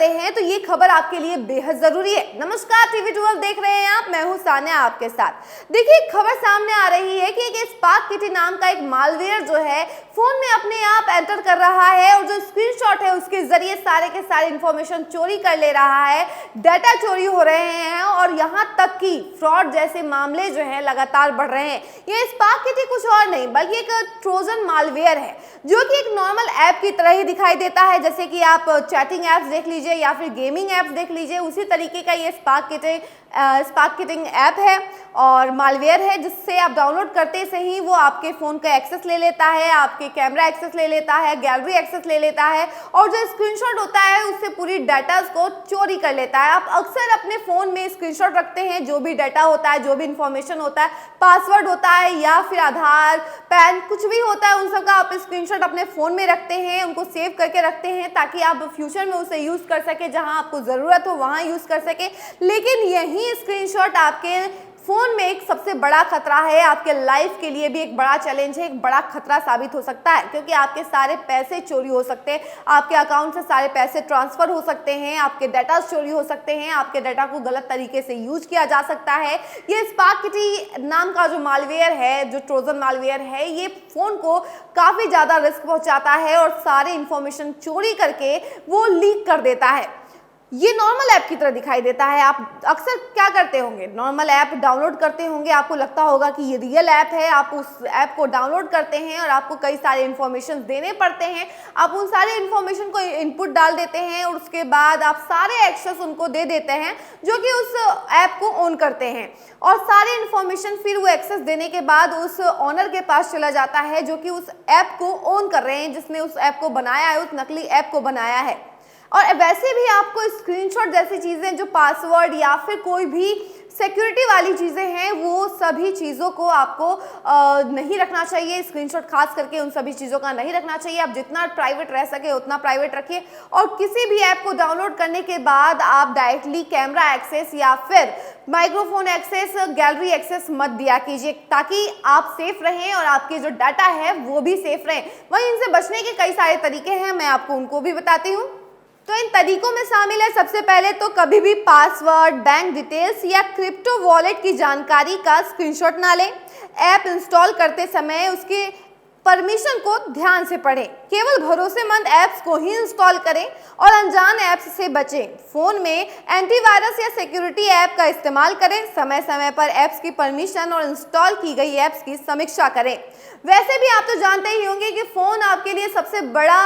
करते हैं तो ये खबर आपके लिए बेहद जरूरी है। नमस्कार, TV12 देख रहे हैं आप, मैं हूं सान्या आपके साथ। देखिए, खबर सामने आ रही है कि एक स्पार्क किटी नाम का एक मालवेयर जो है फोन में अपने आप एंटर कर रहा है और जो स्क्रीनशॉट है उसके जरिए सारे के सारे इंफॉर्मेशन चोरी कर ले रहा है, डाटा चोरी हो रहे हैं और यहाँ तक कि फ्रॉड जैसे मामले जो है लगातार बढ़ रहे हैं। ये स्पार्क किटी कुछ और नहीं बल्कि एक ट्रोजन मालवेयर है जो कि एक नॉर्मल ऐप की तरह ही दिखाई देता है। जैसे कि आप चैटिंग ऐप्स देख लीजिए या फिर गेमिंग ऐप्स देख लीजिए, उसी तरीके का ये स्पार्क किटिंग ऐप है और मालवेयर है जिससे आप डाउनलोड करते से ही वो आपके फ़ोन का एक्सेस ले लेता है, आपके कैमरा एक्सेस ले लेता है, गैलरी एक्सेस ले लेता है और जो स्क्रीनशॉट होता है उससे पूरी डाटा को चोरी कर लेता है। आप अक्सर अपने फ़ोन में स्क्रीनशॉट रखते हैं, जो भी डाटा होता है, जो भी इंफॉर्मेशन होता है, पासवर्ड होता है या फिर आधार, पैन, कुछ भी होता है, उन सब का आप स्क्रीनशॉट अपने फ़ोन में रखते हैं, उनको सेव करके रखते हैं ताकि आप फ्यूचर में उसे यूज़ कर सके, जहां आपको ज़रूरत हो वहां यूज़ कर सके। लेकिन यही स्क्रीनशॉट आपके फोन में एक सबसे बड़ा खतरा है, आपके लाइफ के लिए भी एक बड़ा चैलेंज है, एक बड़ा खतरा साबित हो सकता है क्योंकि आपके सारे पैसे चोरी हो सकते हैं, आपके अकाउंट से सारे पैसे ट्रांसफर हो सकते हैं, आपके डाटा चोरी हो सकते हैं, आपके डाटा को गलत तरीके से यूज किया जा सकता है। ये स्पार्क किटी नाम का जो मालवेयर है, जो ट्रोजन मालवेयर है, ये फोन को काफी ज्यादा रिस्क पहुंचाता है और सारे इंफॉर्मेशन चोरी करके वो लीक कर देता है। ये नॉर्मल ऐप की तरह दिखाई देता है। आप अक्सर क्या करते होंगे, नॉर्मल ऐप डाउनलोड करते होंगे, आपको लगता होगा कि ये रियल ऐप है, आप उस ऐप को डाउनलोड करते हैं और आपको कई सारे इन्फॉर्मेशन देने पड़ते हैं। आप उन सारे इन्फॉर्मेशन को इनपुट डाल देते हैं और उसके बाद आप सारे एक्सेस उनको दे देते हैं जो कि उस ऐप को ऑन करते हैं और सारे इन्फॉर्मेशन फिर वो एक्सेस देने के बाद उस ऑनर के पास चला जाता है जो कि उस ऐप को ऑन कर रहे हैं, जिसने उस ऐप को बनाया है, उस नकली ऐप को बनाया है। और वैसे भी आपको स्क्रीनशॉट जैसी चीज़ें, जो पासवर्ड या फिर कोई भी सिक्योरिटी वाली चीज़ें हैं, वो सभी चीज़ों को आपको नहीं रखना चाहिए। स्क्रीनशॉट खास करके उन सभी चीज़ों का नहीं रखना चाहिए। आप जितना प्राइवेट रह सके उतना प्राइवेट रखिए और किसी भी ऐप को डाउनलोड करने के बाद आप डायरेक्टली कैमरा एक्सेस या फिर माइक्रोफोन एक्सेस, गैलरी एक्सेस मत दिया कीजिए ताकि आप सेफ रहें और आपके जो डाटा है वो भी सेफ रहें। वहीं इनसे बचने के कई सारे तरीके हैं, मैं आपको उनको भी बताती हूँ। तो इन तरीकों में शामिल है, सबसे पहले तो कभी भी पासवर्ड, बैंक डिटेल्स या क्रिप्टो वॉलेट की जानकारी का स्क्रीनशॉट ना लें। ऐप इंस्टॉल करते समय उसके परमिशन को ध्यान से पढ़ें। केवल भरोसेमंद ऐप्स को ही इंस्टॉल करें और अनजान ऐप्स से बचें। फोन में एंटीवायरस या सिक्योरिटी ऐप का इस्तेमाल करें। समय समय पर ऐप्स की परमिशन और इंस्टॉल की गई ऐप्स की समीक्षा करें। वैसे भी आप तो जानते ही होंगे कि फ़ोन आपके लिए सबसे बड़ा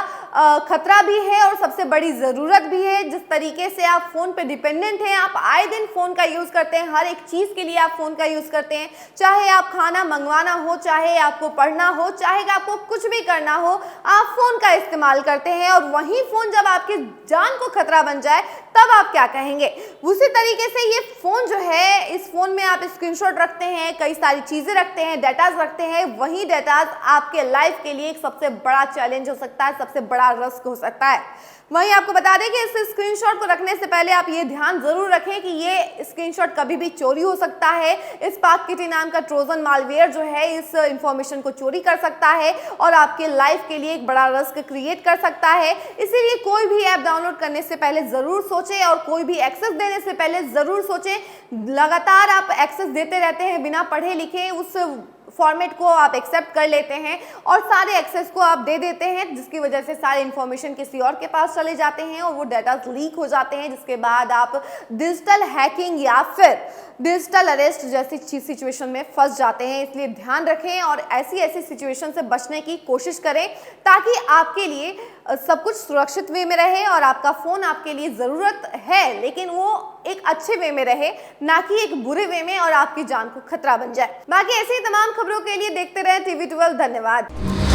खतरा भी है और सबसे बड़ी ज़रूरत भी है। जिस तरीके से आप फ़ोन पे डिपेंडेंट हैं, आप आए दिन फ़ोन का यूज़ करते हैं, हर एक चीज़ के लिए आप फ़ोन का यूज़ करते हैं, चाहे आप खाना मंगवाना हो, चाहे आपको पढ़ना हो, चाहे आपको कुछ भी करना हो, आप फ़ोन का इस्तेमाल करते हैं। और वही फ़ोन जब आपकी जान को खतरा बन जाए तब आप क्या कहेंगे। उसी तरीके से ये फ़ोन जो है, इस फ़ोन में आप स्क्रीनशॉट रखते हैं, कई सारी चीज़ें रखते हैं, डाटाज रखते हैं, वही डाटाज आपके लाइफ के लिए एक सबसे बड़ा चैलेंज हो सकता है, सबसे बड़ा रिस्क हो सकता है। वहीं आपको बता दें कि इस स्क्रीनशॉट को रखने से पहले आप ये ध्यान जरूर रखें कि ये स्क्रीनशॉट कभी भी चोरी हो सकता है। स्पार्क किटी नाम का ट्रोजन मालवेयर जो है इस इंफॉर्मेशन को चोरी कर सकता है और आपके लाइफ के लिए एक बड़ा रिस्क क्रिएट कर सकता है। इसीलिए कोई भी ऐप डाउनलोड करने से पहले जरूर सोचें और कोई भी एक्सेस देने से पहले जरूर सोचें। लगातार आप एक्सेस देते रहते हैं बिना पढ़े लिखे, उस फॉर्मेट को आप एक्सेप्ट कर लेते हैं और सारे एक्सेस को आप दे देते हैं, जिसकी वजह से सारे इंफॉर्मेशन किसी और के पास चले जाते हैं और वो डाटा लीक हो जाते हैं, जिसके बाद आप डिजिटल हैकिंग या फिर डिजिटल अरेस्ट जैसी सिचुएशन में फंस जाते हैं। इसलिए ध्यान रखें और ऐसी सिचुएशन से बचने की कोशिश करें ताकि आपके लिए सब कुछ सुरक्षित वे में रहे और आपका फ़ोन आपके लिए ज़रूरत है लेकिन वो एक अच्छे वे में रहे, ना कि एक बुरे वे में और आपकी जान को खतरा बन जाए। बाकी ऐसे ही तमाम खबरों के लिए देखते रहें TV12। धन्यवाद।